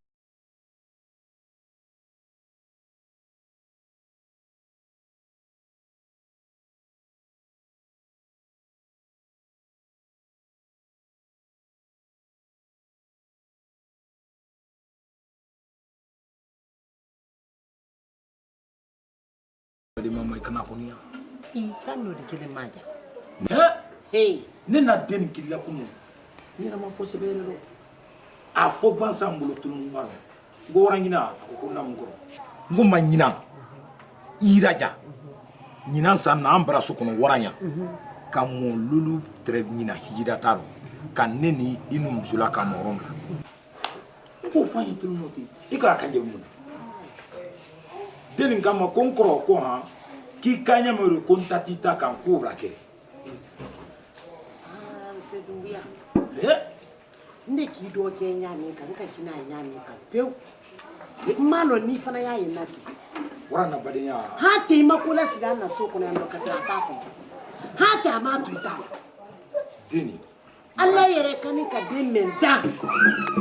de mama kana kunia itano de kile maja hey nena den kila kunu ni na mafo sebele ro afo bansa mbulo tunu ngalo ngora ngina ko na ngoro ngoma ngina iraja ɲinan san na an bara so kɔnɔ waran yan ka mɔ lulu tɛrɛ ɲina hijira t'a rɔ ka ne ni i nu musola ka nɔrɔ la n k'o fɔ an ye tulu n'o ten i k'a kan jɛ mun na den kama ko n kɔrɔ ko han k'i ka ɲɛma ko n ta t'i ta kan k'o b'a kɛ ne k'i dɔ kɛ ɲaami kan ka k'i n'a ɲaami kan pewu ma lɔ ni fana y'a ye nati wara na badenya ha tɛ i ma ko la sigi an na so kɔnɔ yan nɔ ka tɛmɛ a t'a kɔnɔ ha tɛ a m'a to i t'a la deni ala yɛrɛ ka ne ka den mɛn dan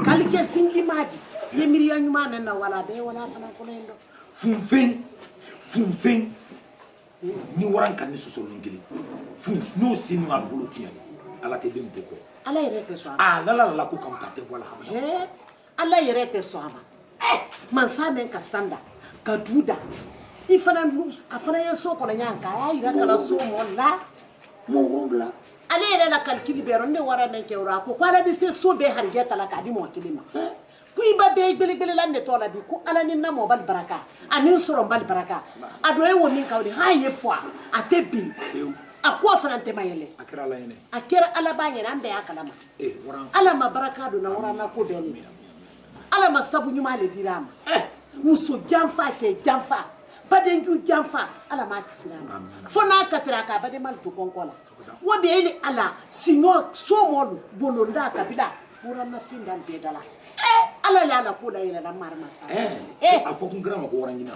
k'ale kɛ sinji maa di i ye miiriya ɲuman mɛn na wala a bɛɛ wala fana kɔnɔ yen dɔ funfɛn ni waran ka ni sosolon kelen n'o sen a bolo tiɲɛ ala tɛ den ko kɔ ala yɛrɛ tɛ sɔn a ma lala ko kam ta tɛ bɔ la ala yɛrɛ tɛ sɔn a ma mansa mɛn ka sanda ka du da i fana a fana ye so kɔnɔ ɲan kan a y'a yira kala so mɔ la mɔ wolonwula ale yɛrɛ la kalikili bɛɛ yɔrɔ ne wara mɛn kɛ yɔrɔ a ko ala bɛ se so bɛɛ harijɛ ta la k'a di mɔgɔ kelen ma ko i ba bɛɛ gbelegbele la ne tɔ la bi ko ala ni na mɔ bali baraka ani sɔrɔ bali baraka a dɔ ye wo min ka o de h'a ye fɔ a tɛ bin a ko fana tɛ ma yɛlɛ a kɛra ala b'a yɛrɛ an bɛɛ y'a kalama ala ma baraka donna waranna ko bɛɛ le ala ma sabu ɲuman le dira a ma muso janfa cɛ janfa badenju janfa ala m'a kisi a ma fo n'a katira k'a baden to kɔnkɔ la wo bɛ ele ala siɲɔ somɔlu bolonda kabila waranna fin da bɛɛ da la ala le ala ko la yɛrɛ la marama sa a fɔ kun kɛra ma ko waran ɲina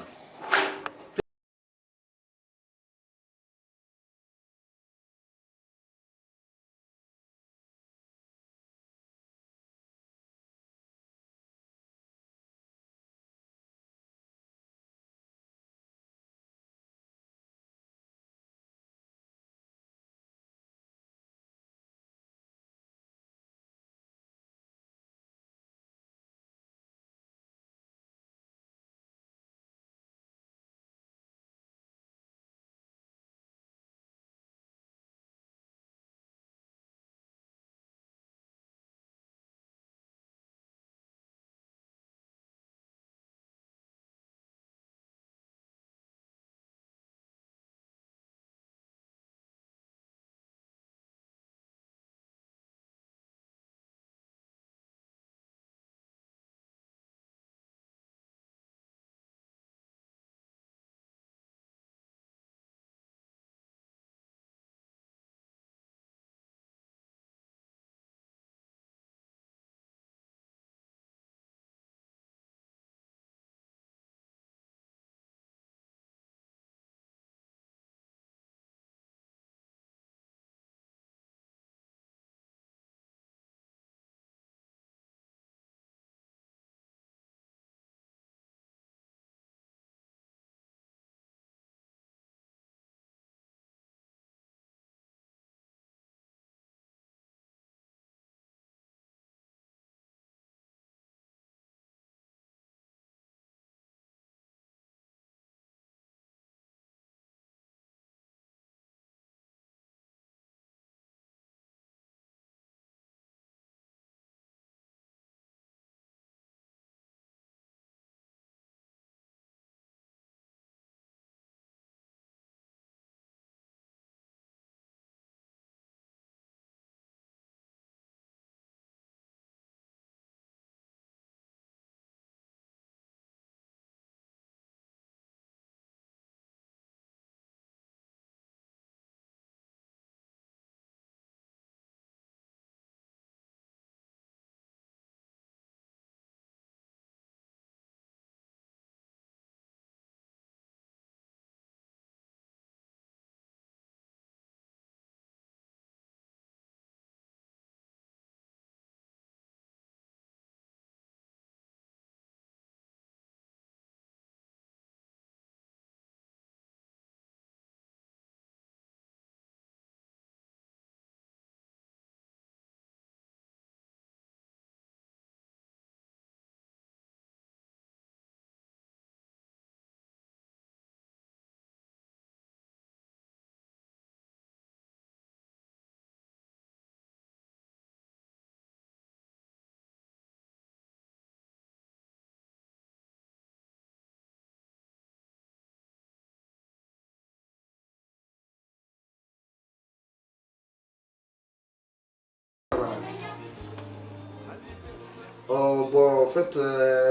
Oh, bon, en fait,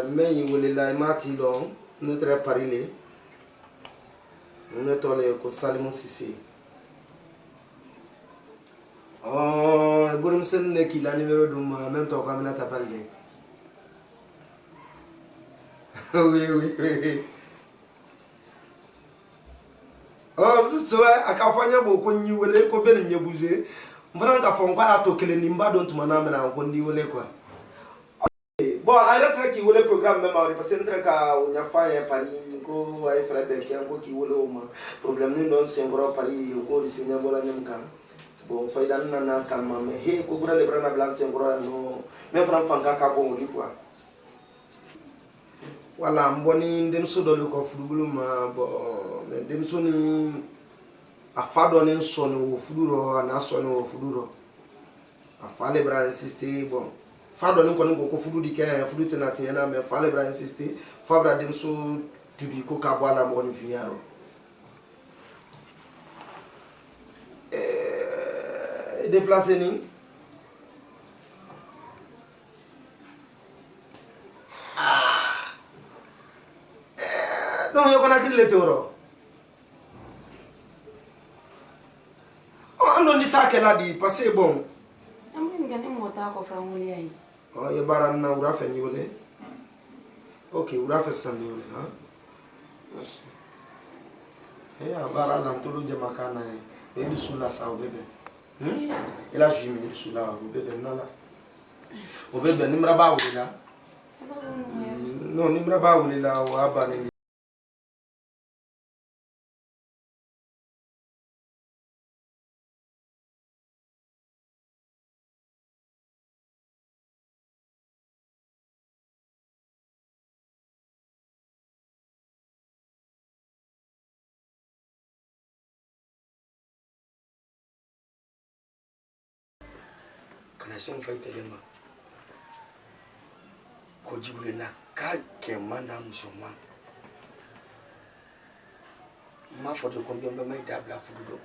mais il voulait la mati donc, nous très parler. Nous sommes allés au Salimon Sissi. Oh, Borim Sen qui l'a numéro de ma même temps comme il t'a parlé. Oui. Oh, c'est vrai, à Cafania, beaucoup de nous voulons qu'on vienne nous bouger. Voilà, qu'à fond, quoi, à toquer les nimba dont tu m'en as mené en condi voulez quoi. Bon, alors très qui voulait programme même parce que très qu'à on a fait Paris, ko ay frère Benke, ko qui voulait au problème nous non c'est encore Paris, ko ici n'a pas la même cas. Bon, faut y aller na calme mais he ko gura le brana blanc c'est encore non, mais franc fanga ka bon dit quoi. Voilà, mboni ndem so do ko fudugulu ma bon, ndem so ni afado nen so no fuduro na so no fuduro. Afale bra insister bon. Fado ni kono ko fudu di ke fudu tena tena mais fallait bra insister fabra dem so tubi ko ka voilà mo ni fiaro déplacer ni non yo kona kille toro on ni ça qu'elle a dit parce que bon amni ngane mota ko framuli ay oh ya baran na ura fe nyole okay ura fe san nyole ha yes ya baran na tulu je makana e bi sula sa o bebe ila jimi sula o bebe nala o bebe nimra ba wulila no nimra ba wulila o abani Sen fay telema ko jibule na ka ke manda musulman ma foto ko mbembe may dabla fududo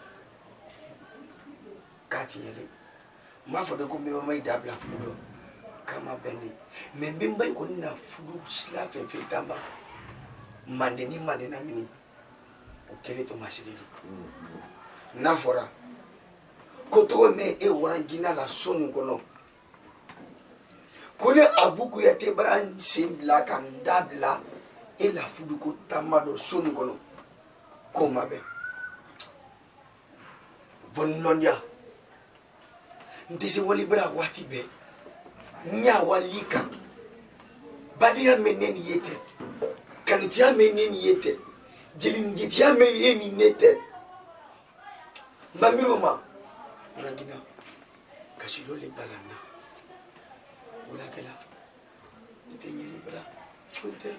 kati yele ma foto ko mbembe may dabla fududo kama bendi membe mbay ko na fudu sla fe tamba mandeni mandena mini o kele to masiri na fora koto me e warangina la sonu kono kone abuku ya te bran simbla kandabla e la fudu ko tamado sonu kono ko mabe bon londia ndese wali bra wati be nya walika badia meneni yete kantia meneni yete jilin jitia meneni nete mamiroma rangina kasilo le balana wala kala itenye libra funte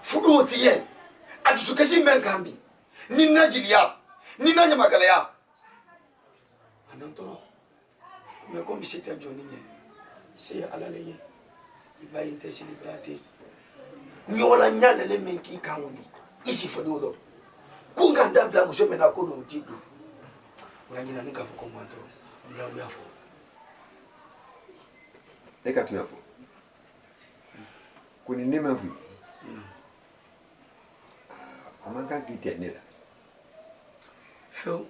fudo tiye atusu kasi menkambi nina jilia nina nyamakala ya anantoro me ko mi seta joni nye se ala leye iba intesi librate nyola nyala le menki kanwoni isi fodo do kunganda bla musome na kodo mtiku urangina nika fuko mwanto mla uyafo eka tuyafo kuni nema fu amanga kitenela fo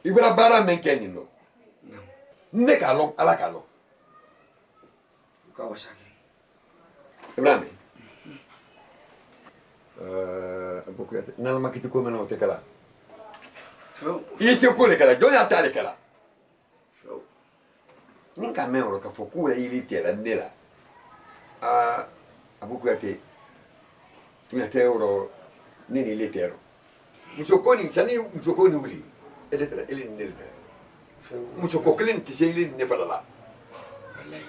ibra bara menkeni no ne kalo ala kalo ka wasaki ibrahim beaucoup nana makiti ko mena otekala Isi ko le kala jona ta le kala ninka memro ka fokula ili tela nela abuku yake tuya euro nini litero musokoni sani musokoni uli eletela ili nela musokoklin tiseli ne falala wallahi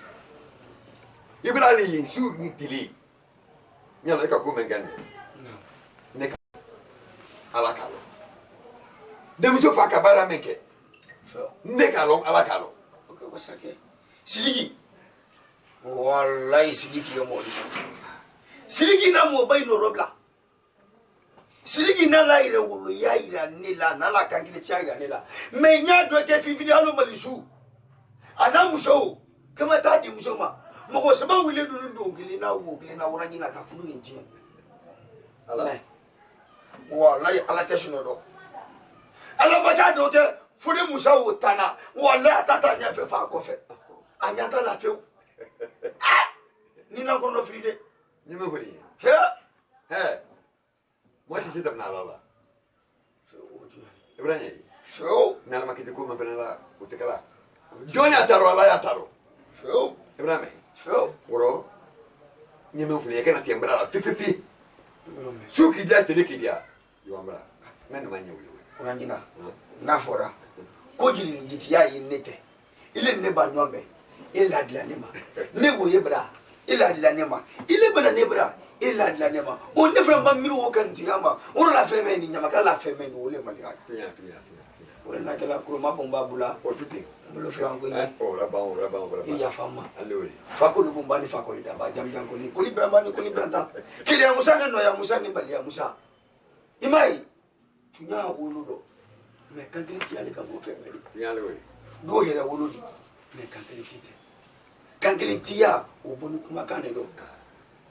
ibrali su ni tili nyala ka ko mengan ne ala kalo demuso fa kabara menke ne kalon ala kalo okay wasake siligi wallahi siligi yo moli siligi na mo bay no robla siligi na la ire wulu ya ira nila na la kangile tia ira nila me nya do te fi video lo malisu ana muso kama ta di muso ma mɔgɔ saba wuli dun don kelen na wo kelen na wara ɲina ka furu ni diɲɛ ala wallahi ala tɛ sunɔ dɔn ala baja do tɛ furu musa wo tana wallahi a ta ta ɲɛfɛ fa kɔfɛ a ɲa ta la fewu ni na kɔnɔ fili de ni me foli he moi je sais tamna la ibrahim fewu na la makiti ko ma bena o te kala jonya taro ala ya taro fewu ibrahim fewu woro ni me foli kana tiembra la fififi suki dia tele ki dia yo ambra men ma nyawu orangina na fora ko jiri ni jitiya yi nete ile ne ba nyombe ila dila ne ma ne wo yebra ila dila ne ma ile bana ne bra ila dila ne ma o ne fra ba miru wo kan tiyama o la fe me ni nyama ka la fe me ni ole ma ya o na kala ko ma bomba bula o tuti bulo fe an ko ni o la ba ya fama allori fa ko lu bomba ni fa ko da ba jam jam ko ni bramba ni ko ni branda kili ya musa ne no ya musa ni bali ya musa imai tunya wolu do me kan kili ti ale ka bo fe me tunya le we do yere wolu di me kan kili ti te kan kili ti ya o bonu kuma kan ne do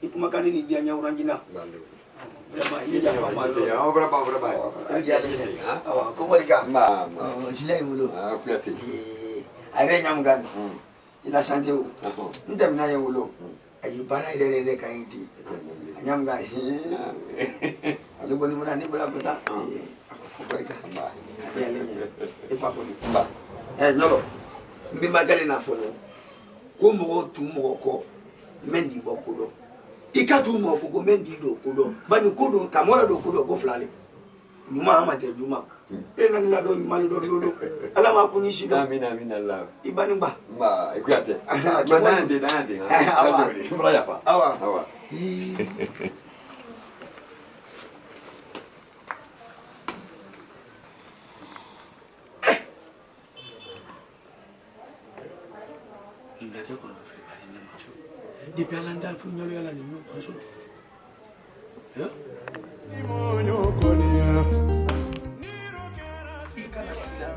i kuma kan ni dia nya urangina vraiment il ya fama c'est ya obra ba ya le awa ko wori ka ma sile wolu ah piati are nyam gan ila sante wu ndem na ye wolu ayi bara ire kan yi nyam ga ale boni mona ni bra bota ko wori ka ya le e fa ko ni nyolo mbi magale na fo ko mo tu mo ko mendi bo ko do ikatu mo ko mendi do ko do bani ko do kamora do ko do ko flale nyuma amate juma e nan la do mali do do ala ma ko ni si do amin allah ibani ba ma ikuate manande awa mbra ya fa awa di pelanda fu nyalo yala ni mo so ya ikana sila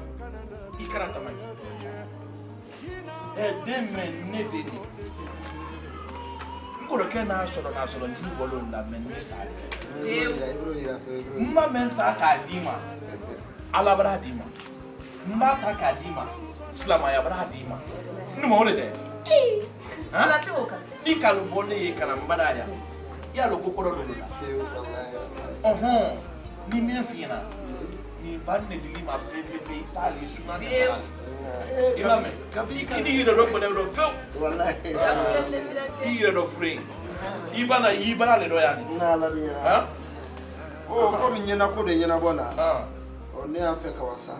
ikara tamani demme ne vedi ngoro ke na solo ndi bolo na men ne tare mma men ta ka dima ala bra dima mma ta ka dima slama ya bra dima numa wole de ala te oka si kalu bolle ye kana mbada ya lo kokoro lo la ni men fina ni banne di ma fe tali suna na imame kidi hira do ko do fe wallahi hira do free ibana le do ya ni na la ni ha o ko mi nyina ko de nyina bona o ne afa ka wasa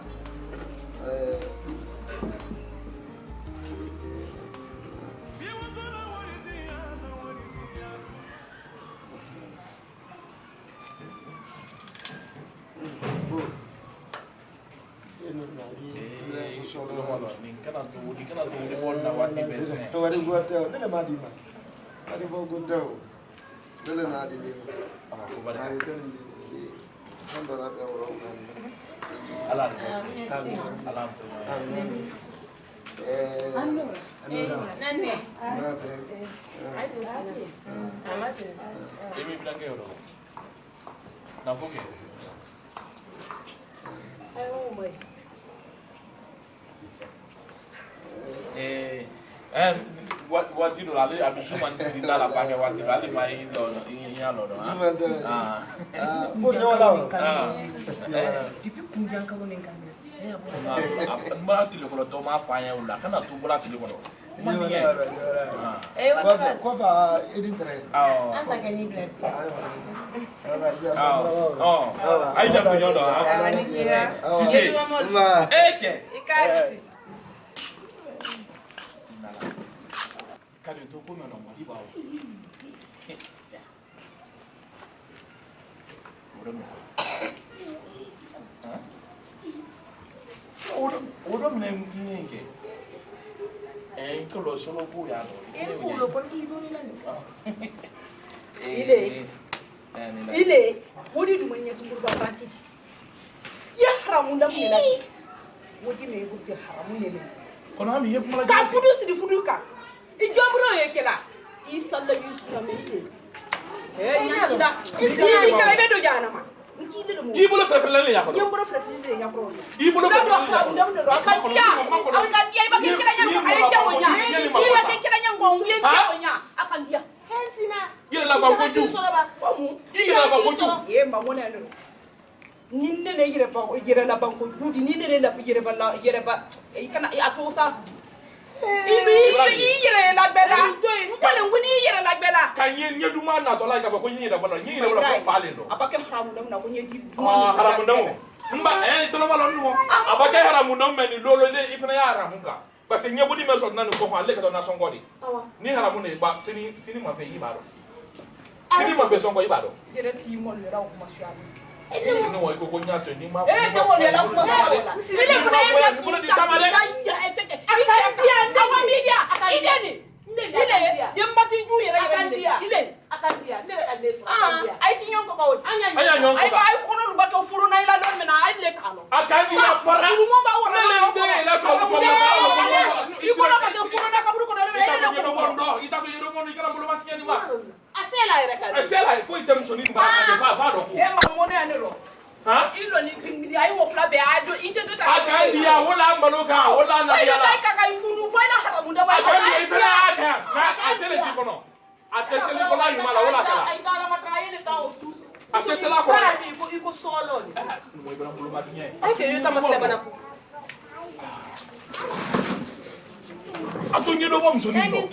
Wari goteo nele madima wari bo goteo nele na di lima ko bari ay tan di ando na be woro ala nane emi blanke oro na foke ay o boy what you do ale abisuma ndi dala pa ke wati bale mai do ya lo do ko nyola dipi kunjan ka wonen kan mara tile ko to ma fa ya ula kana tu bula tile ko ko ba edin tre anta ke ni bless ai da kunyo do sisi eke ikasi kali to ko me no mo di ba odo mne nyenge ko lo solo bu ya do lo kon ido ni lan ile wodi du manya sun burba fantiti ya haramun da mun lati wodi me burti haramun ne kono ami yep mala ka fudu si di fudu ka Ijomro yekela. Isalla yusuna mete. Nyakida. Ni kala be do jana ma. Ibulo frefrele ya ko. Ibulo frefrele ya ko. Ibulo frefrele. Ndamdo akandia. Akandia ba kekela nyako ayeke onya. Ila kekela nyako nguyeke onya. Akandia. Hensina. Yele la ba goju. Komu. Yele ba goju. Yemba mona no. Ninne ne yere la banko judi ninne la yere ba kana atosa. Yere la bela. Ngale nguni yere la bela. Kanye nyeduma na to la ka ko nyira bala nyira bala ko fale ndo. Abake haramu na ko nyedi. Haramu ndo. Mba to lo bala ndo. Abake haramu ndo meni lolo le ifna ya haramu ka. Parce que nyebudi me so na ko ha le ka na songo di. Ni haramu ne ba sini ma fe yi baro. Sini ma fe songo yi baro. Yere ti mo le ra ko mashali. Ni wo ko nyato ni ma. Te mo le ra ko mashali. Ile ko na ko di samale. Awa media. Ideni. Ile yembati ju yere ile. Akandia. Ne adeso akandia. Ai ti nyonko ko. Aya nyonko. Ai ba ai kono lu bato furu na ila don mena ai le kalo. Akandia para. Lu mo ba wona. La ko ko. Iko na bato furu na kaburu ko na le ile ko. Ita ko yero mo ni kala bolo ma tieni ba. Asela ere kala. Asela foi tem so ni ba fa do ko. E ma mo ne anero. Ha? Ilo ni ai wo fla be ado inte do ta. Akandia wala mbalo ka wala na ya. ya. Ai ka kai funu foi na haramu da ba. Akandia ifela aka. Na asele ti kono. Atesele ko la yuma la wala kala. Ai dala matraye ne ta o sus. Atesela ko. Iko solo. Mo ibra bolo ma tieni. Ai ke yo ta masle bana ko. Atonye do bom so ni no.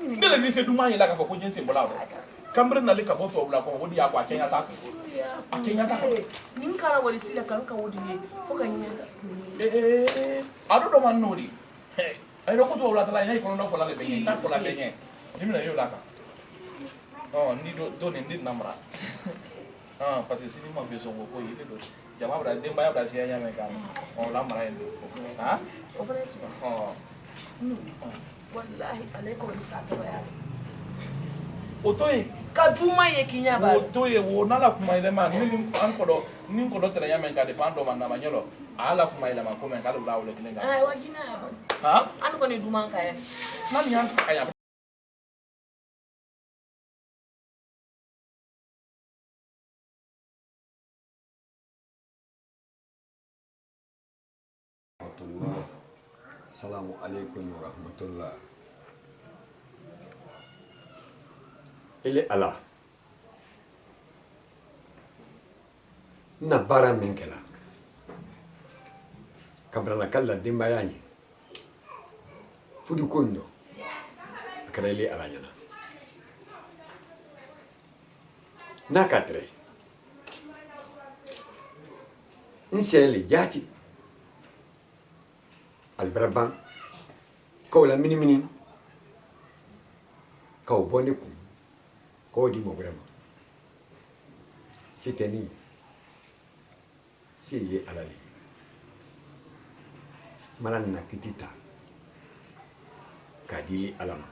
Ndele ni se duma yela ka ko nyense bola do. Kambre na le ka bo fo bla ko wodi ya kwa Kenya ta. Akenya ta. Nin kala wali sila kan ka wodi ne fo kan yin. Ado do man nori. Ai do ko to bla ta la ni ko no fo la le benye. Ta fo la benye. Ni mi na yo la ka. Oh, ni do ni ndi namra. Parce que si ni ma fe so ko yele do. Jama bra demba ya bra si ya me ka. On la mara ndo. Ha? O fa ne wallahi alaikum bisaka ya. Otoye Kaduma ye kinya ba. Otoye wo na la kuma ile ma ni an ko do tere ya men ka de pando man na manyelo. Ala kuma ile ma ko men ka la wole kilenga. Ai wajina ba. Ha? An ko ne duman kaya. Nani yan kaya. Assalamu alaikum wa rahmatullah. Ele ala na bara min kɛla kabrala kala denbaya ɲɛ fudi ko nin dɔ a kɛra ele ala ɲɛna n'a ka tɛrɛ n sɛle jaati albaraban kaw la minimini kaw bɔ ne kun kaw di mɔgɔ wɛrɛ ma se tɛ min ye se ye ala de ye mana na kiti ta k'a dili ala ma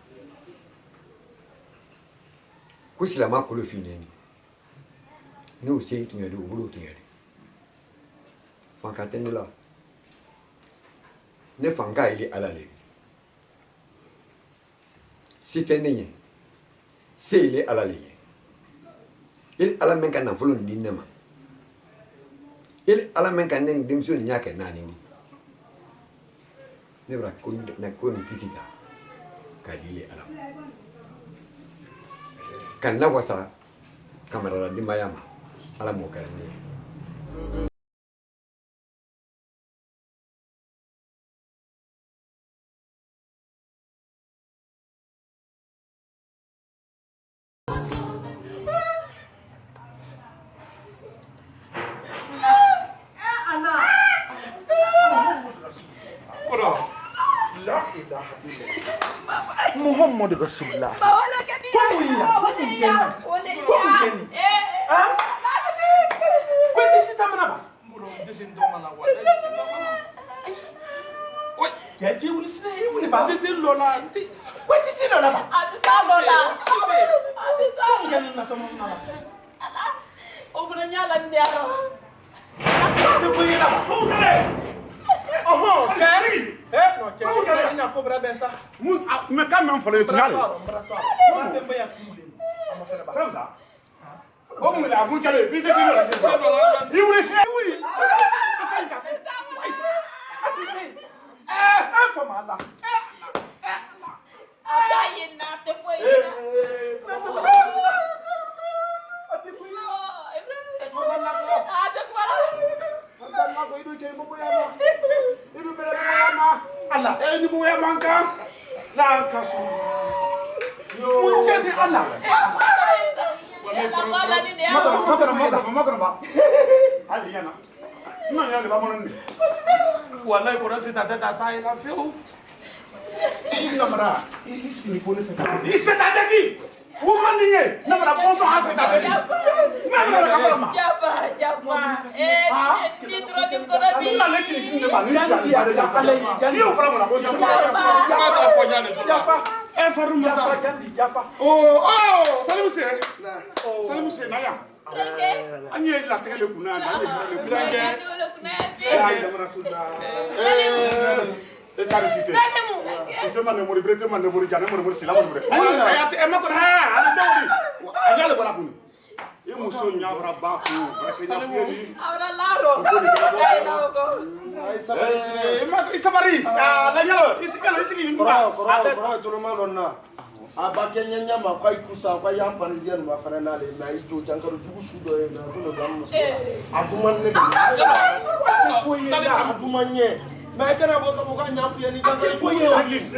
ko silama kolo finnen n'o sen tun ye de o bolo tun ye de fanka tɛ ne la ne fanka ye ala le se tɛ ne ye se ye ala le ye ele ala min ka nafolo di ne ma ele ala min ka ne denmuso nin y'a kɛ naani ni ne bɛna ko nin kiti ta k'a di ala ma ka na wasa kamarala denbaya ma ala m'o kɛra ne ye. Muhammad Rasulullah. na ko bra ben sa mais quand même fallait tu aller frère ça oh mais la vous allez vite il voulait c'est oui famala Ay, nate po Allah ni bu ya manka la kasu mun ke ni Allah magana ba ali yana non ya le ba mon ni wallahi ko rasi ta ila fiu namara isi ni kone seta isi tata di woman ni ye namara bonso ha seta di namara ka bala ma jaba ni tro di ko na bi na le kini ba ni ti ali ba de ni o fara mo na ko se ta fo nyane jafa e faru ma sa jafa salim se na ya ani la tele kuna na le namara suda Carisité. Si c'est man mori brete man mori jana mori sila mori. Ayat e makon ha ala dawri. Anyale bala kunu. E muso nyabra ba ku. Brete nya fieni. Ahora laro. Isabari. La nyalo. Isikala isiki mba. Ate to lo malonna. Aba kenya nyama kwa ikusa kwa ya parisien ba fara na le na ijo jankaro jugu sudo e na to lo gamu. Aduman ne. Adumanye. Mais quand on va voir un enfant, il va y avoir une église.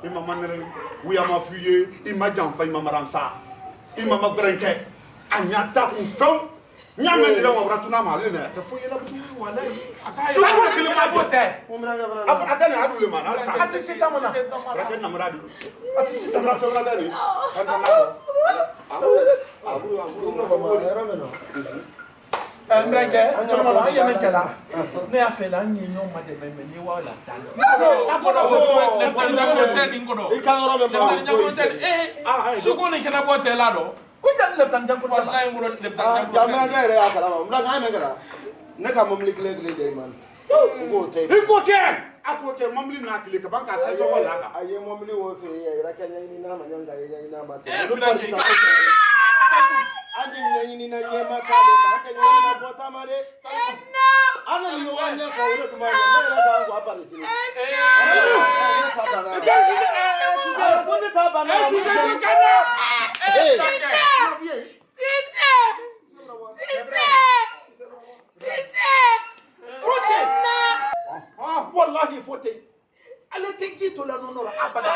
Il m'a manéré, oui, il m'a fuyé, il m'a dit enfin, il m'a maransa, il m'a magrenqué, il m'a tapé une femme, il m'a dit là, on va retourner à ma ligne. Tu fouillé là, tu vois, là. Tu vois, que le m'a dit. Attends, attends, le m'a dit. Attends, c'est ta mona. Attends, n'a m'a dit. Attends, c'est ta mona, c'est ta mona. Mbrenge, tolomala ayeme kala. Ne afela nyinyo mademe meni wala talo. Afodo le ikangoro me ba. Suko ni kana bote lado. Ko jan le tan janko wallahi ngoro le tan janko. Jamra ngere ya kala ba. Mbranga ayeme kala. Ne ka momli kle de man. Ko te. Ko te. Akote momli na kle ka banka sai so wala ka. Aye momli wo fe ya ira kanya ni na manyanga ya ina mate. Adi nyini na nyema kale ma kanya na bota mare. Ana ni wanya kwa ule kumanya na ra kwa hapa nisini. Bonde taba na. Wallahi fote. Ale tenki to la nonora abada.